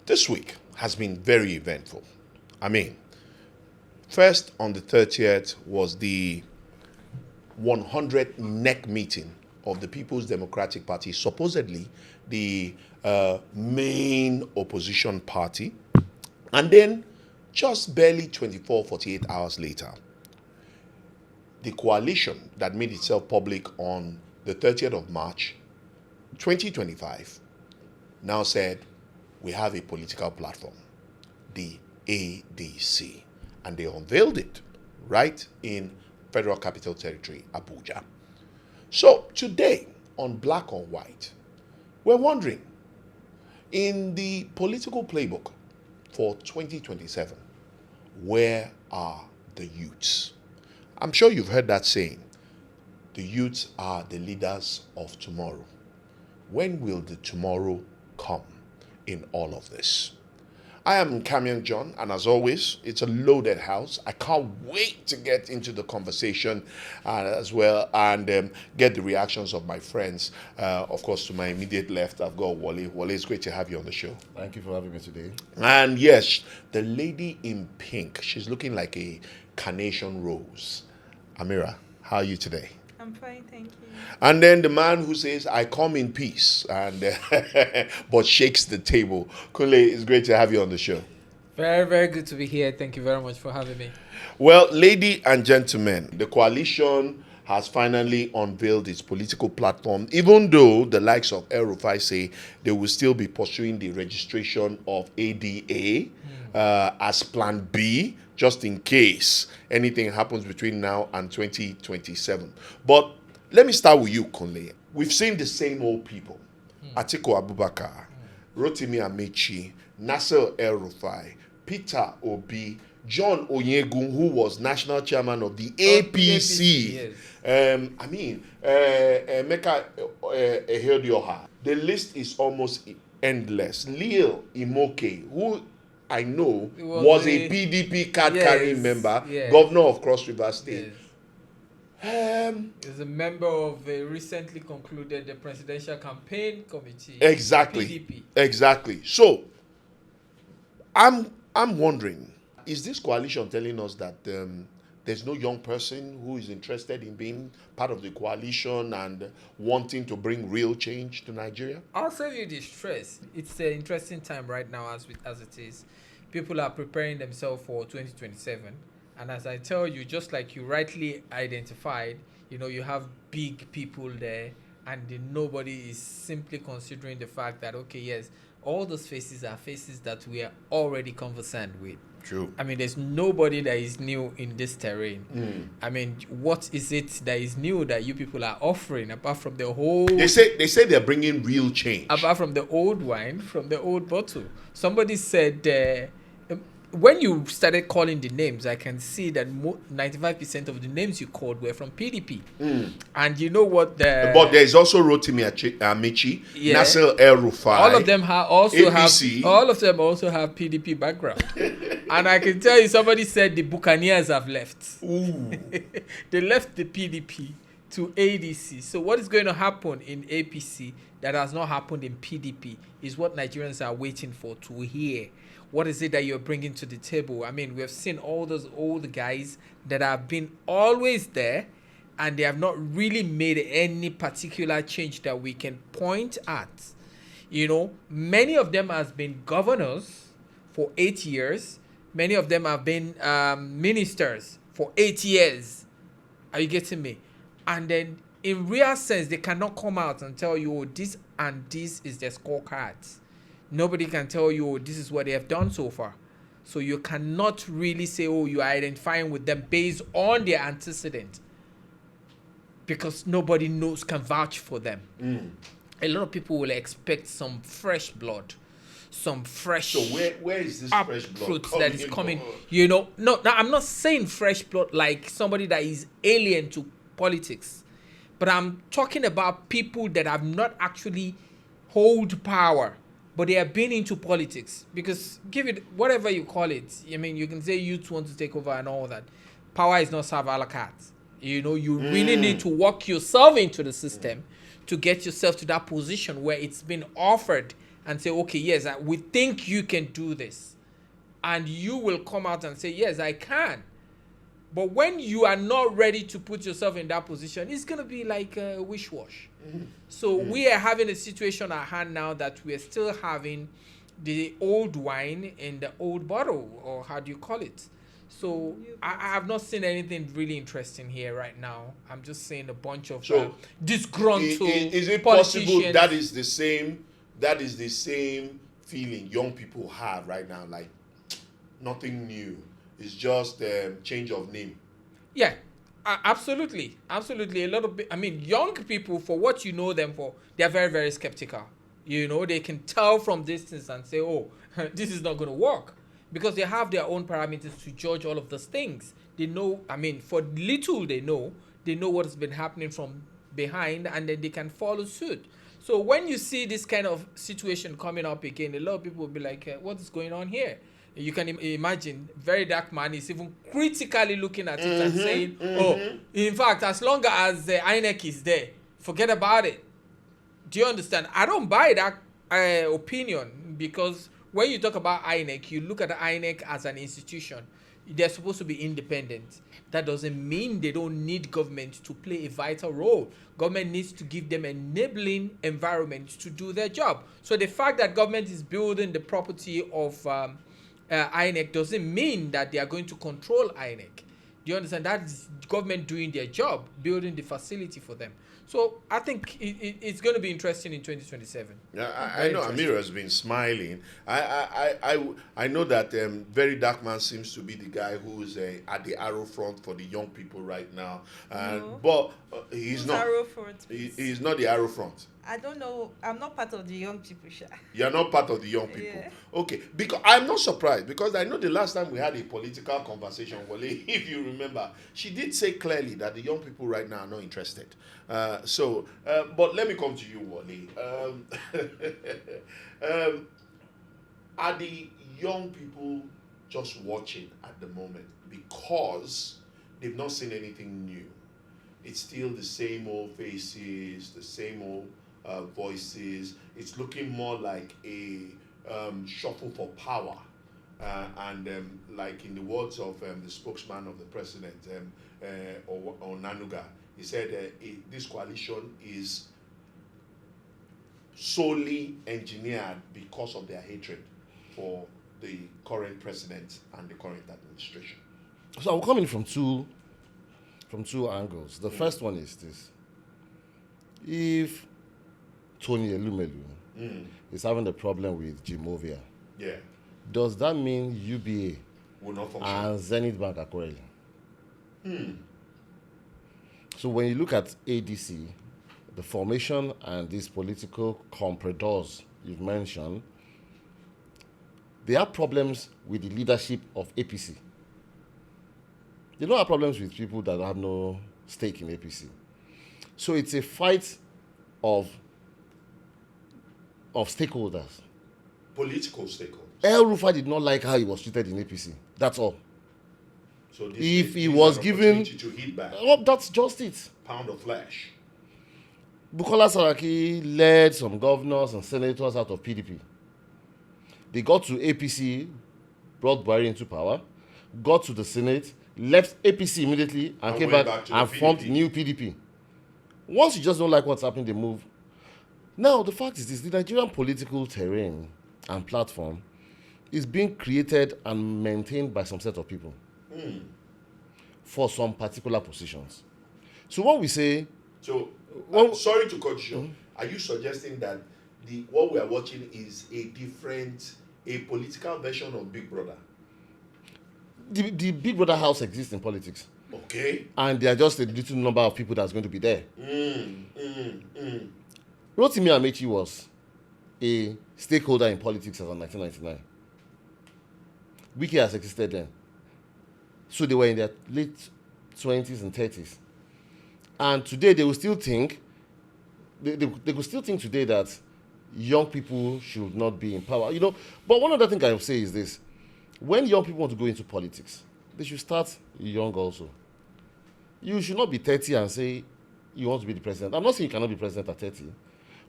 This week has been very eventful. First on the 30th was the 100th NEC meeting of the People's Democratic Party, supposedly the main opposition party. And then just barely 48 hours later, the coalition that made itself public on the 30th of March, 2025, now said, we have a political platform, the ADC. And they unveiled it right in Federal Capital Territory, Abuja. So today, on Black on White, we're wondering, in the political playbook for 2027, where are the youths? I'm sure you've heard that saying, the youths are the leaders of tomorrow. When will the tomorrow come in all of this? I am Camion John, and as always, it's a loaded house. I can't wait to get into the conversation as well and get the reactions of my friends. Of course, to my immediate left, I've got Wale. Wale, it's great to have you on the show. Thank you for having me today. And yes, the lady in pink, she's looking like a carnation rose. Amira, how are you today? I'm fine, thank you. And then the man who says, I come in peace, and but shakes the table. Kunle, it's great to have you on the show. Very, very good to be here. Thank you very much for having me. Well, ladies and gentlemen, the coalition has finally unveiled its political platform, even though the likes of El Rufai say they will still be pursuing the registration of ADA as Plan B, just in case anything happens between now and 2027. But let me start with you, Kunle. We've seen the same old people. Atiku Abubakar, Rotimi Amechi, Nasser El Rufai, Peter Obi, John Onyegun, who was national chairman of the APC. Yes. Meka Ehedioha. The list is almost endless. Leo Imoke, who I know was a PDP card-carrying member, governor of Cross River State. Yes. Is a member of a recently concluded the presidential campaign committee. Exactly. PDP. Exactly. So, I'm wondering, is this coalition telling us that there's no young person who is interested in being part of the coalition and wanting to bring real change to Nigeria? I'll save you the stress. It's an interesting time right now as it is. People are preparing themselves for 2027. And as I tell you, just like you rightly identified, you have big people there, and nobody is simply considering the fact that, okay, yes, all those faces are faces that we are already conversant with. True. There's nobody that is new in this terrain. What is it that is new that you people are offering apart from the whole... They say they're bringing real change. Apart from the old wine, from the old bottle. Somebody said... when you started calling the names, I can see that 95% of the names you called were from PDP. And you know what But there's also Rotimi Amechi, Nasser El Rufai. All of them APC. all of them also have PDP background. And I can tell you, somebody said the Buccaneers have left. Ooh. They left the PDP to ADC. So what is going to happen in APC that has not happened in PDP is what Nigerians are waiting for to hear. What is it that you're bringing to the table? We have seen all those old guys that have been always there, and they have not really made any particular change that we can point at. Many of them has been governors for 8 years. Many of them have been ministers for 8 years. Are you getting me? And then, in real sense, they cannot come out and tell you, this and this is their scorecards. Nobody can tell you, this is what they have done so far. So you cannot really say, you are identifying with them based on their antecedent. Because nobody can vouch for them. A lot of people will expect some fresh blood. Some fresh... So where is this fresh blood that is coming? No, I'm not saying fresh blood like somebody that is alien to politics. But I'm talking about people that have not actually hold power, but they have been into politics. Because give it whatever you call it. You can say youth want to take over and all that. Power is not served a la carte. You know, you really need to work yourself into the system to get yourself to that position where it's been offered and say, okay, yes, we think you can do this. And you will come out and say, yes, I can. But when you are not ready to put yourself in that position, it's going to be like a wish-wash. So we are having a situation at hand now that we are still having the old wine in the old bottle, or how do you call it? So I have not seen anything really interesting here right now. I'm just seeing a bunch of disgruntled is it politicians. possible that is the same feeling young people have right now? Like, nothing new. It's just change of name. Yeah, absolutely. A lot of, young people, for what you know them for, they are very, very skeptical. You know, they can tell from distance and say, oh, this is not going to work. Because they have their own parameters to judge all of those things. They know, for little they know what has been happening from behind, and then they can follow suit. So when you see this kind of situation coming up again, a lot of people will be like, what is going on here? You can imagine, very dark man is even critically looking at it and saying, oh, in fact, as long as the INEC is there, forget about it. Do you understand? I don't buy that opinion, because when you talk about INEC, you look at the INEC as an institution. They're supposed to be independent. That doesn't mean they don't need government to play a vital role. Government needs to give them enabling environment to do their job. So the fact that government is building the property of INEC doesn't mean that they are going to control INEC. Do you understand? That is government doing their job, building the facility for them. So I think it's going to be interesting in 2027. Yeah, I know Amir has been smiling. I know that Very Dark Man seems to be the guy who's at the arrow front for the young people right now. No. But he's not. Arrow front, He's not the arrow front. I don't know. I'm not part of the young people, Sha. You're not part of the young people. Yeah. Okay. Because I'm not surprised, because I know the last time we had a political conversation, Wale, if you remember, she did say clearly that the young people right now are not interested. But let me come to you, Wale. Are the young people just watching at the moment because they've not seen anything new? It's still the same old faces, the same old voices. It's looking more like a shuffle for power. And like in the words of the spokesman of the president, or Nanuga, he said this coalition is solely engineered because of their hatred for the current president and the current administration. So I'm coming from two angles. The first one is this: if Tony Elumelu is having a problem with Jimovia, Yeah, does that mean UBA will not function. and Zenith Bank are quarreling? So when you look at ADC, the formation and these political compradors you've mentioned, they have problems with the leadership of APC. They don't have problems with people that have no stake in APC. So it's a fight of stakeholders. Political stakeholders. El Rufai did not like how he was treated in APC. That's all. So this, If he this was is an given, opportunity to hit back, oh, that's just it. pound of flesh. Bukola Saraki led some governors and senators out of PDP. They got to APC, brought Buhari into power, got to the Senate, left APC immediately, and came went back to the and formed PDP. new PDP. Once you just don't like what's happening, they move. Now, the fact is this: the Nigerian political terrain and platform is being created and maintained by some set of people for some particular positions. So when we say, So, Well- sorry to cut you. Are you suggesting that what we are watching is a political version of Big Brother? the Big Brother house exists in politics, Okay. and there are just a little number of people that's going to be there. Rotimi Amechi was a stakeholder in politics as of 1999. Wiki has existed then. So they were in their late 20s and 30s. And today they will still think, they could still think today that young people should not be in power. You know, but one other thing I will say is this: when young people want to go into politics, they should start young also. You should not be 30 and say you want to be the president. I'm not saying you cannot be president at 30.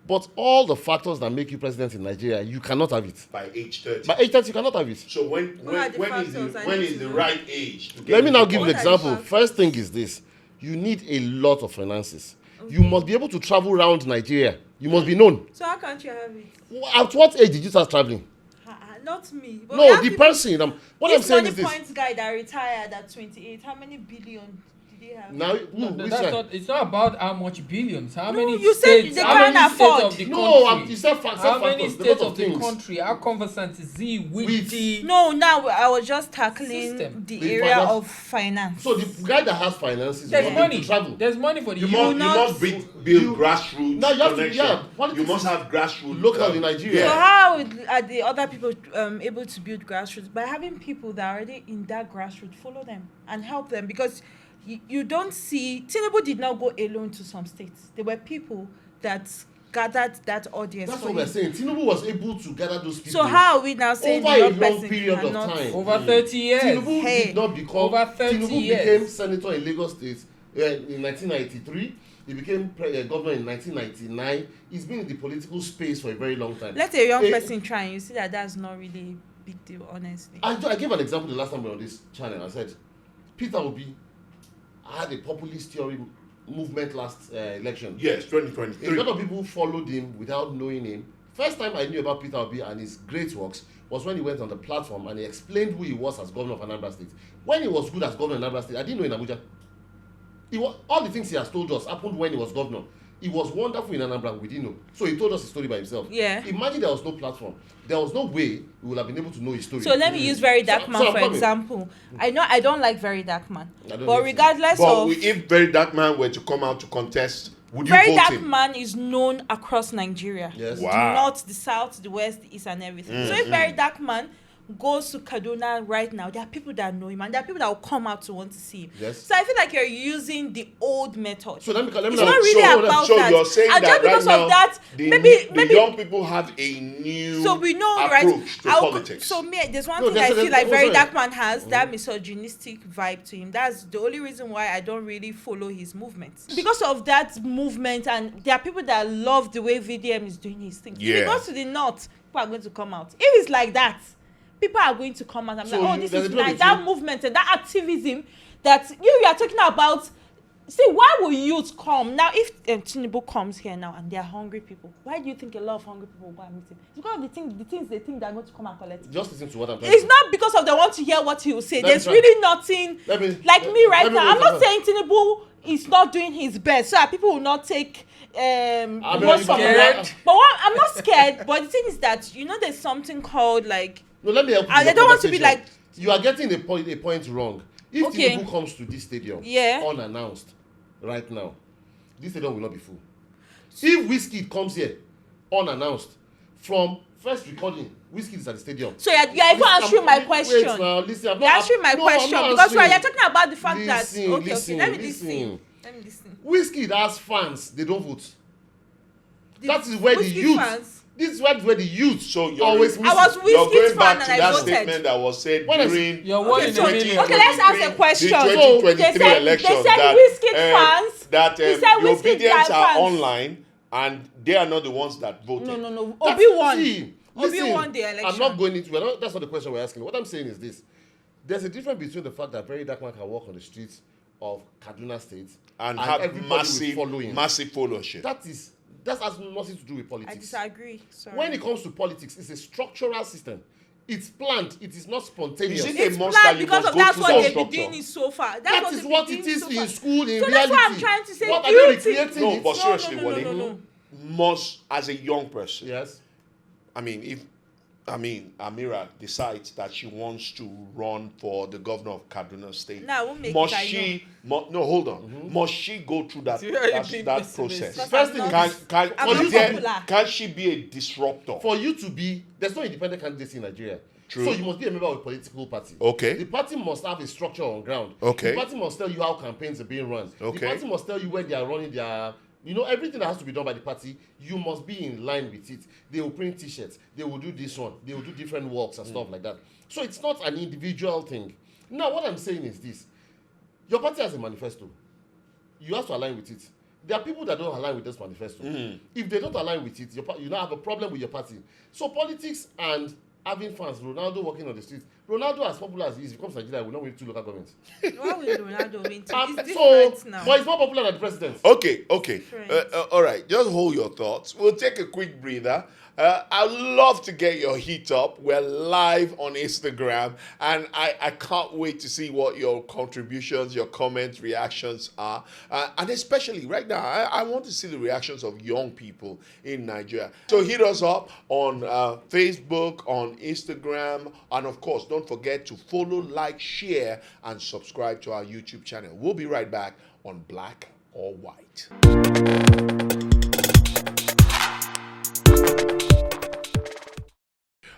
But all the factors that make you president in Nigeria, you cannot have it. By age 30. By age 30, you cannot have it. So when is the right age to get Let me now into give you an politics? example. First thing is this. You need a lot of finances. Okay. You must be able to travel around Nigeria. You must be known. So how can't you have it? At what age did you start traveling? Not me. But No, the person. What I'm saying is this this. points guy that retired at 28, how many billion did he have? Now, It's not about how much billions. How No, many you said states? they How can't many afford. states of the no, country? you said How many factors, states a lot of the things. country? How conversant is he with the? No, now I was just tackling System. the The area finance. of finance. So the guy that has finances, There's must be able money. to travel. There's money for the You youth. must build grassroots Now you have to, connection. yeah, politics You must is have grassroots local in Nigeria. So how are the other people able to build grassroots? By having people that are already in that grassroots follow them and help them, because you don't see Tinubu did not go alone to some states. There were people that gathered that audience. That's for what we're him. saying. Tinubu was able to gather those people. So how are we now saying over the a young long person period of cannot- time. Over 30 years. Tinubu Hey. did not become. Over 30 Tinubu years. became senator in Lagos State in 1993. He became governor in 1999. He's been in the political space for a very long time. Let a young person try and you see that that's not really a big deal, honestly. I gave an example the last time we were on this channel. I said Peter Obi had a populist theory movement last election. Yes, A 2023. lot of people followed him without knowing him. First time I knew about Peter Obi and his great works was when he went on the platform and he explained who he was as governor of Anambra State. When he was good as governor of Anambra State, I didn't know in Abuja. All the things he has told us happened when he was governor. He was wonderful in Anambra, we didn't know. So he told us his story by himself. Yeah. Imagine there was no platform. There was no way we would have been able to know his story. So let me use Very Dark Man I'm for coming. example. I know I don't like Very Dark Man, I don't but hate him. regardless But of if Very Dark Man were to come out to contest, would you Very vote Dark him? Man is known across Nigeria. Yes. The Wow. north, the south, the west, the east, and everything. So if Very Dark Man goes to Kaduna right now, there are people that know him and there are people that will come out to want to see him. Yes. So I feel like you're using the old method. So let me It's know. not really about So that. you're saying And that just because right now, of that, the maybe young people have a new so we know, approach to right? politics. So me, there's one No, thing I there's- feel like oh, Very sorry. Dark Man has, that misogynistic vibe to him. That's the only reason why I don't really follow his movements. Because of that movement, and there are people that love the way VDM is doing his thing. If Yeah. he goes to the north, people are going to come out. If it's like that, people are going to come out and be So like, oh, you- this there's is a nice. difference That between- movement and that activism that you are talking about. See, why will youth come? Now, if Tinubu comes here now and they are hungry people, why do you think a lot of hungry people will go and meet him? It's because of the things they think they're going to come and collect. Just listen to what I'm saying. It's not because of they want to hear what he will say. Let me There's try. really nothing Let me- like me right let me now. I'm make not a- saying Tinubu is not doing his best, so that people will not take mean, words you from scared? him. But I'm not scared. But the thing is that there's something called like. No, let me help you. And with they don't want to be conversation. like- You are getting a point wrong. If Okay. Tinubu comes to this stadium Yeah. unannounced right now, this stadium will not be full. If Whiskey comes here unannounced from first recording, Whiskey is at the stadium. So you're even answering my question. Wait now, listen. You're answering my question because you're talking about the fact Listen, that okay, listen, let me listen. listen. Let me listen. Whiskey has fans, they don't vote. The That is where the Whiskey youth. fans- This is where the youth So you're, always I was miss. you're Whiskey's going back fan to and I that voted. statement that was said What is- during You're one in a million. Okay, let's ask a question. the So, 2023 they said election that Whiskey fans. that They said the Whiskey obedience are fans. online and they are not the ones that voted. No. That's- Obi won. see, Obi listen, won the election. I'm not going into it. That's not the question we're asking. What I'm saying is this. There's a difference between the fact that Very Dark Man can walk on the streets of Kaduna State And have everybody will massive follow him. massive followership. That has nothing to do with I politics. disagree. Sorry. When it comes to politics, it's a structural system. It's planned. It is not spontaneous. Is it it's a must planned that you because must of go that's through what some they've been structure? doing it so far. That is what it is in school, in So reality. that's what I'm trying to say. What Do are you they think- recreating No, it? but seriously, no, Wale, no. must as a young person. Yes. I mean, if Amira decides that she wants to run for the governor of Kaduna State, Nah, I won't make must it, I she? No, hold on. Must she go through that See how you that, being that pessimist. process? Because First I'm thing not- Can I'm not is there- popular. can she be a disruptor? For you to be, there's no independent candidacy in Nigeria. True. So you must be a member of a political party. Okay. The party must have a structure on ground. Okay. The party must tell you how campaigns are being run. Okay. The party must tell you where they are running their, everything that has to be done by the party, you must be in line with it. They will print t-shirts. They will do this one. They will do different works and stuff like that. So it's not an individual thing. Now, what I'm saying is this. Your party has a manifesto. you have to align with it. There are people that don't align with this manifesto. If they don't align with it, you now have a problem with your party. So politics and having fans, Ronaldo walking on the streets. Ronaldo, as popular as he is, becomes Nigeria, will not win 2 local governments. Why will Ronaldo win? It's So, different now. but he's more popular than the president. Okay. Different. All right. Just hold your thoughts. We'll take a quick breather. I'd love to get your heat up. We're live on Instagram, and I can't wait to see what your contributions, your comments, reactions are. And especially right now, I want to see the reactions of young people in Nigeria. So hit us up on Facebook, on Instagram, and of course, don't forget to follow, like, share, and subscribe to our YouTube channel. We'll be right back on Black or White.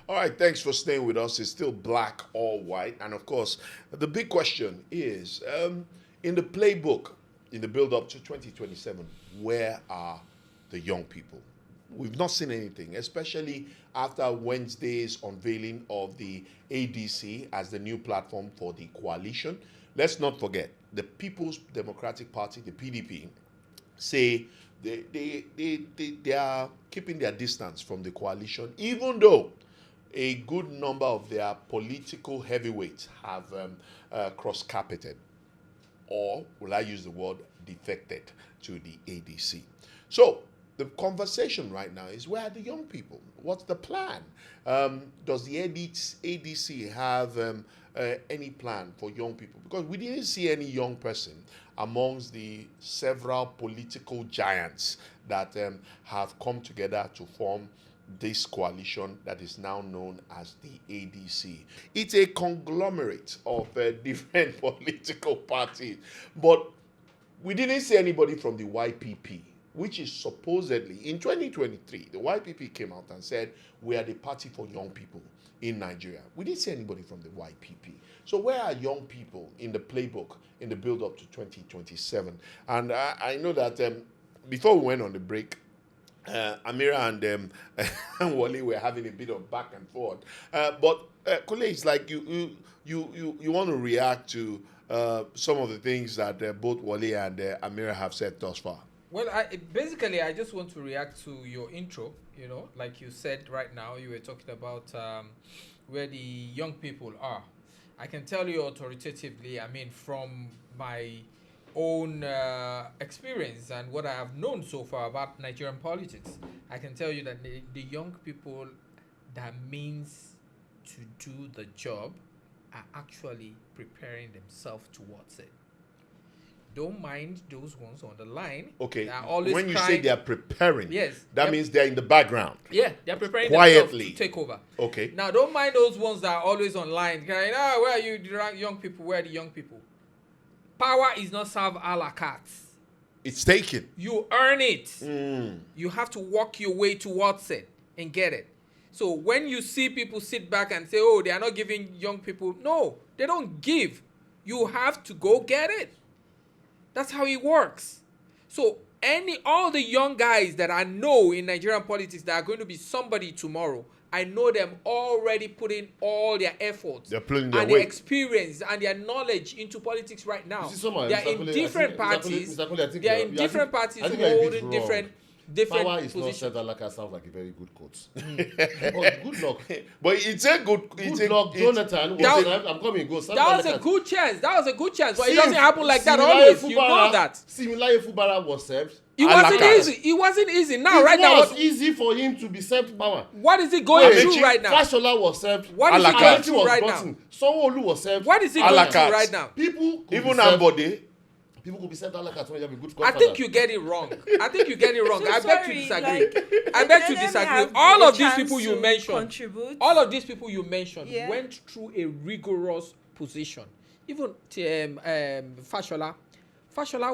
All right, thanks for staying with us. It's still Black or White. And of course, the big question is, in the playbook, in the build-up to 2027, where are the young people? We've not seen anything, especially after Wednesday's unveiling of the ADC as the new platform for the coalition. Let's not forget, the People's Democratic Party, the PDP, say they are keeping their distance from the coalition, even though a good number of their political heavyweights have cross-carpeted, or will I use the word defected, to the ADC. So the conversation right now is, where are the young people? What's the plan? Does the ADC have any plan for young people? Because we didn't see any young person amongst the several political giants that have come together to form this coalition that is now known as the ADC. It's a conglomerate of different political parties, but we didn't see anybody from the YPP, which is supposedly, in 2023, the YPP came out and said, we are the party for young people in Nigeria. We didn't see anybody from the YPP. So where are young people in the playbook in the build-up to 2027? And I know that before we went on the break, Amira and Wale were having a bit of back and forth. But colleagues, like you want to react to some of the things that both Wale and Amira have said thus far. Well, I just want to react to your intro. You know, like you said right now, you were talking about where the young people are. I can tell you authoritatively, I mean, from my own experience and what I have known so far about Nigerian politics, I can tell you that the young people that means to do the job are actually preparing themselves towards it. Don't mind those ones on the line. Okay. That are always when you say they are preparing, yes, that means they're in the background. Yeah, they're preparing quietly themselves to take over. Okay. Now, don't mind those ones that are always online. Where are you, the young people? Where are the young people? Power is not served a la carte. It's taken. You earn it. You have to walk your way towards it and get it. So when you see people sit back and say, oh, they are not giving young people, no, they don't give. You have to go get it. That's how it works. So all the young guys that I know in Nigerian politics that are going to be somebody tomorrow, I know them already putting all their efforts They're pulling their and weight. their experience and their knowledge into politics right now. They are in different parties. They are in different parties holding different Power is not positions. said that like I sound like a very good quote. But good luck. But it's a good. Good luck, Jonathan. I'm coming. Go. That was a good chance. But it doesn't happen like that always. You know that. Similar Fubara was served. It wasn't easy. Now, right now, it was easy for him to be served power. what is it going Amechi, through right now? Fashola was served. What is it Alaka. going through was right brought now? in. Sanwo-Olu was served. What is it going Alaka. through right now? People could Even be served. Ambode. People could be served like when you have a good I godfather. think you get it wrong. So I beg to disagree. like, I beg to let them disagree. have All a of these chance people you to mentioned, contribute. all of these people you mentioned Yeah. went through a rigorous position. Even Fashola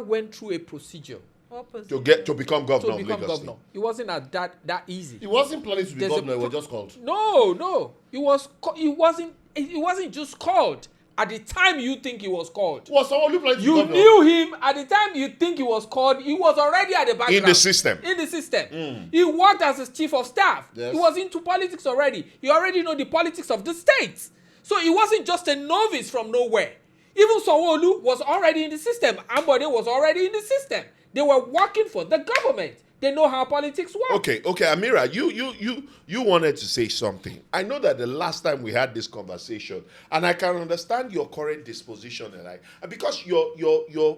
went through a procedure To become governor to of become Lagos governor. State. It wasn't that easy. He wasn't planning to be There's a governor. He was pro- just called. No. It wasn't just called. At the time you think he was called. Was Sanwo-Olu planning to be You governor? knew him at the time you think he was called. He was already at the background. In the system. He worked as a chief of staff. Yes. He was into politics already. He already know the politics of the state. So he wasn't just a novice from nowhere. Even Sanwo-Olu was already in the system. Ambode was already in the system. They were working for the government. They know how politics work. Okay, Amira, you wanted to say something. I know that the last time we had this conversation, and I can understand your current disposition, and because you're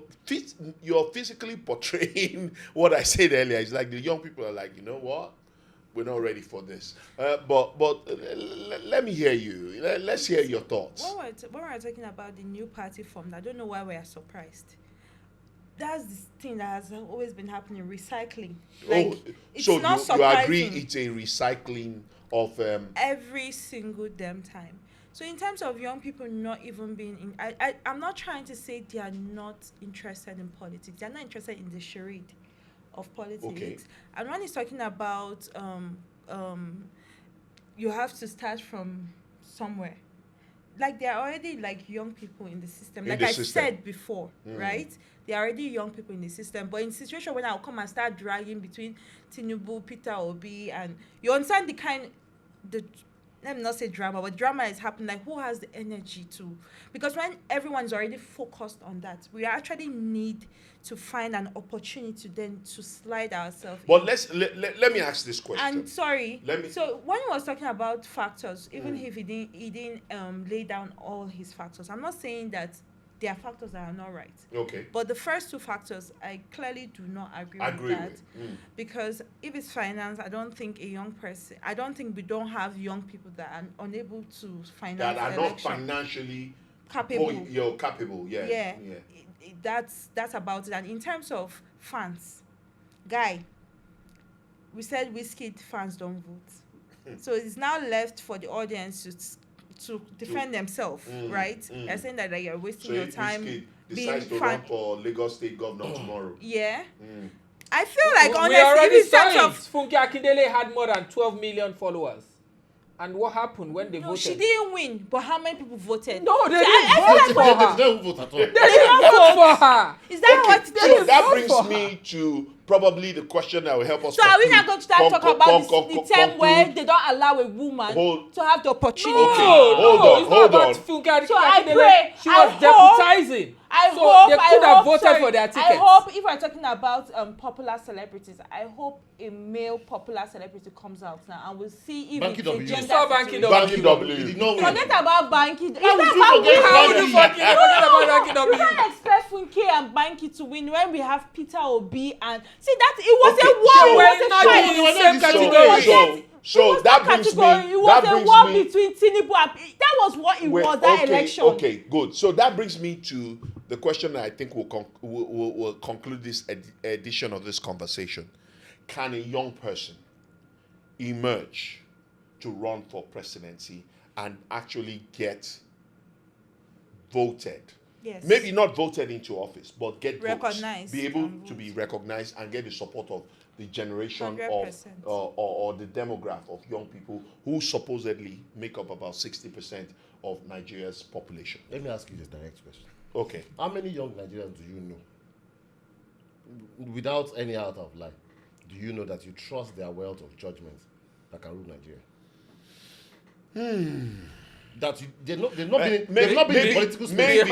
physically portraying what I said earlier. It's like the young people are like, you know what, we're not ready for this. But let me hear you. Let's hear your thoughts. When we're talking about the new party formed, I don't know why we are surprised. That's the thing that has always been happening, recycling. It's so not you surprising. agree it's a recycling of every single damn time. So in terms of young people not even being in, I'm not trying to say they are not interested in politics. They are not interested in the charade of politics. Okay. And when he's talking about you have to start from somewhere. Like there are already like young people in the system. Like I said before, right? There are already young people in the system. But in the situation when I'll come and start dragging between Tinubu, Peter Obi, and you understand let me not say drama, but drama is happening. Like who has the energy to? Because when everyone's already focused on that, we actually need to find an opportunity then to slide ourselves. But let me ask this question. And sorry, so when he was talking about factors, even if he didn't lay down all his factors, I'm not saying that there are factors that are not right. Okay. But the first two factors, I clearly do not agree with that. Because if it's finance, I don't think we don't have young people that are unable to finance that are not financially capable. You're capable, yeah. That's about it. And in terms of fans, Guy, we said Wizkid fans don't vote. So it's now left for the audience to defend themselves, right? They're saying that you're wasting your time. Wizkid decides to run for Lagos State governor tomorrow. Yeah. I feel like honestly, we already in terms saw of Funke Akindele had more than 12 million followers. And what happened when they voted? She didn't win, but how many people voted? No, they didn't vote for her. They don't vote at all. They didn't vote for her. Is that what? So that brings me to probably the question that will help us. So are we not going to start talking about the time where they don't allow a woman to have the opportunity? Hold on. So I pray. She was deputizing. They could have voted for their tickets. I hope, if we're talking about popular celebrities, I hope a male popular celebrity comes out now and we'll see if it's a gender situation. Banky W. Forget about Banky. How would you forget about Banky W? You can't expect Funke and Banky to win when we have Peter Obi and see that it was a war. It was a fight. So that brings me. It was a war between Tinubu and that was what it was, that election. Okay, good. So that brings me to the question that I think will conclude this edition of this conversation. Can a young person emerge to run for presidency and actually get voted? Yes. Maybe not voted into office, but get recognized, votes, be able to be recognized and get the support of the generation 100%. or the demographic of young people who supposedly make up about 60% of Nigeria's population. Let me ask you this direct question. Okay. How many young Nigerians do you know, without any out of line, do you know that you trust their wealth of judgment that can rule Nigeria? They've not been in political space.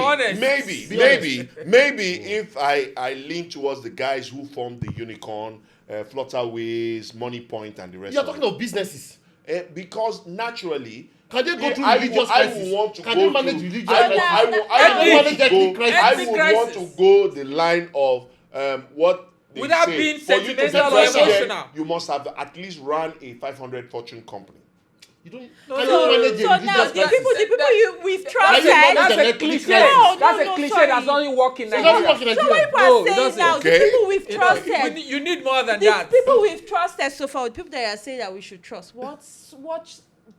Maybe if I lean towards the guys who formed the Unicorn, Flutterways, Money Point, and the rest. You're talking of businesses. Because naturally, can they go through religious crisis? Can they manage religious crisis? I would want to go the line of what they without say. being For you to be sentimental or president, emotional. you must have at least run a 500 fortune company. You don't. So now the people we've trusted. That's a cliche. That's a cliche that doesn't work in Nigeria. So what people are saying now, the people we've trusted. You need more than the that. People we've trusted so far, the people that are saying that we should trust. What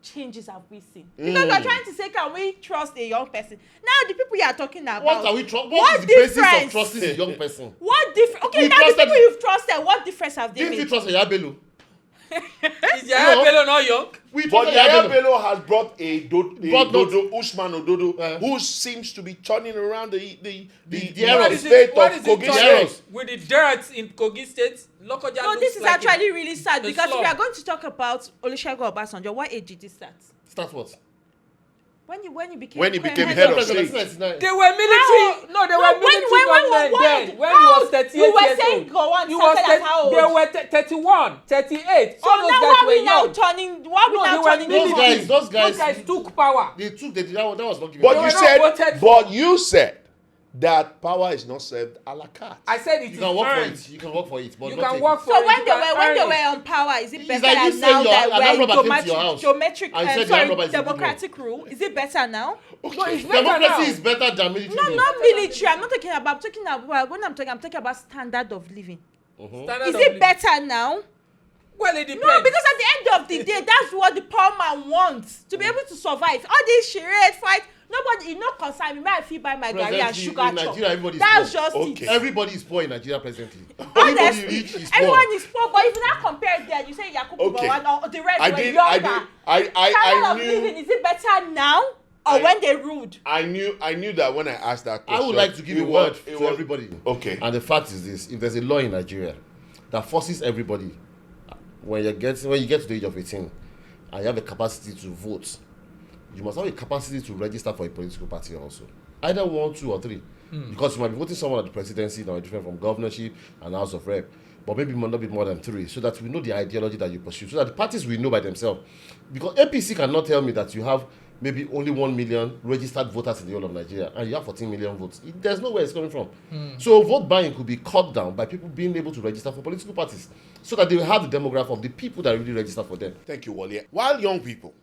changes have we seen? Because we're trying to say, can we trust a young person? Now the people you are talking about. What are we trusting? What is the basis of trusting a young person? What difference? Okay, now the people you've trusted, what difference have they made? Didn't you trust Yabelu? Is Yahya Bello not young? But Yahya Bello has brought Usman Ododo, who seems to be turning around the state of Kogi State. With the dirt in Kogi State, Lokoja no, this is like actually really sad because we are going to talk about Olusegun Obasanjo. What age did this start? Start what? When you became When he became head head of President, state. 1999. They were military. No, they were military government then. When he was 38 you were years saying old. go on, He was started at how old? They were 31, 38. So All those now guys why were we now young. turning? Why we No, now they were turning? military. Those guys took power. They took that was not given. But They you were not said, voted but you said that power is not served a la carte. I said it you is can work for earned. it. You can work for it, but You not can take work it. for So it. when You they can were earn it. on power, is it better like you than say now your- that an armed robber came to your we're house geometric? and said the armed robber Sorry, is a good democratic rule. Is it better now? No, it's better Democracy now. is better than military. No, rule. not military. I'm not talking about. When I'm talking about standard of living. Standard Is of it living. better now? Well, it depends. No, because at the end of the day, that's what the poor man wants to be able to survive. All this charade fight, nobody, it not concern me. May I feel buy my garri and Presently, sugar in chop. Nigeria, everybody is That's poor. just Okay. it. Everybody is poor in Nigeria presently. Anybody Honestly, rich is poor. everyone is poor, but if you not compare there, you say Yakubu Okay. Gowon or the rest I were did. younger. I Standard of living, knew. is it better now or I- when they ruled? I knew that when I asked that I question. would like to give it a was- word it to was- everybody. Okay. And the fact is this: if there's a law in Nigeria that forces everybody, when you get to the age of 18, and you have a capacity to vote, you must have a capacity to register for a political party also. Either 1, 2, or 3. Because you might be voting someone at the presidency that might be different from governorship and House of Rep, but maybe might not be more than 3, so that we know the ideology that you pursue, so that the parties will know by themselves. Because APC cannot tell me that you have maybe only 1 million registered voters in the whole of Nigeria and you have 14 million votes. There's no where it's coming from. So vote buying could be cut down by people being able to register for political parties, so that they will have the demographic of the people that really register for them. Thank you, Wale. While young people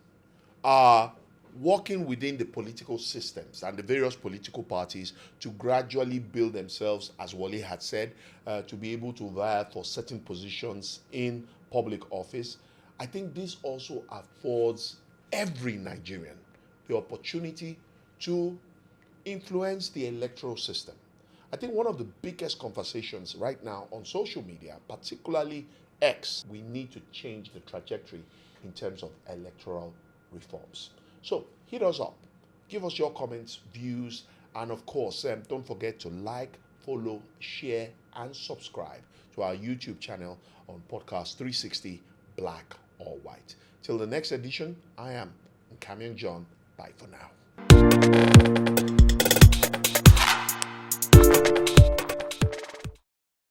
are working within the political systems and the various political parties to gradually build themselves, as Wale had said, to be able to vie for certain positions in public office, I think this also affords every Nigerian the opportunity to influence the electoral system. I think one of the biggest conversations right now on social media, particularly X, we need to change the trajectory in terms of electoral reforms. So hit us up, give us your comments, views, and of course, don't forget to like, follow, share, and subscribe to our YouTube channel on Podcast 360 Black or White. Till the next edition, I am Nkamian John. Bye for now.